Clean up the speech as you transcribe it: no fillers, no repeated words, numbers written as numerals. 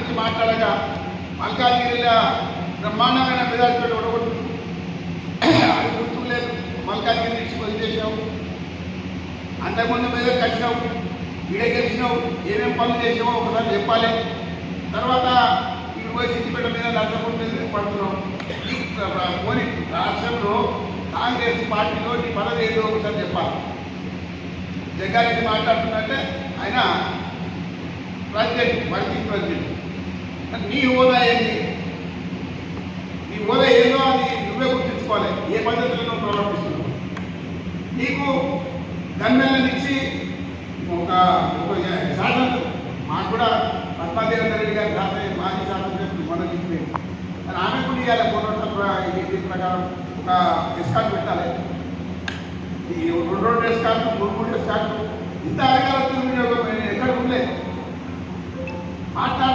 గురించి మాట్లాడగా మల్కాజ్గిరిలో బ్రహ్మాండమైన మెజార్టీతో ఓడగొట్టు అది గుర్తు లేదు. మల్కాజ్గిరి నుంచి వదిలేసావు, అంతకుముందు మీద కలిసినావు, ఈడ గెలిచినావు, ఏమేమి పనులు చేసావో ఒకసారి చెప్పాలి. తర్వాత ఈ పోయి సిద్దిపేట మీద నచ్చకుండా పడుతున్నావు. పోనీ రాష్ట్రంలో కాంగ్రెస్ పార్టీలో నీ పదవి ఏదో ఒకసారి చెప్పాలి. జగ్గారెడ్డి మాట్లాడుతున్నట్టే ఆయన ప్రెసిడెంట్, వర్కింగ్ ప్రెసిడెంట్. నీ హోదా ఏంటి? నీ హోదా ఏదో అది నువ్వే గుర్తించుకోవాలి. ఏ పద్ధతిలో ప్రవర్తిస్తున్నావు? నీకు గన్మెన్లనిచ్చి ఒక శాసనం మాకు కూడా పద్మాదేవేంద్ర రెడ్డి గారి మాజీ శాసనసభ్యులు మనం చెప్పేది, మరి ఆమె కూడా ఇవ్వాలి. దీని ప్రకారం ఒక డిస్కౌంట్ పెట్టాలి. ఈ 2 డిస్కౌంట్లు 3 డిస్కౌంట్లు ఇంత అధికార వినియోగం ఎక్కడ ఉండలేదు. మాట్లాడ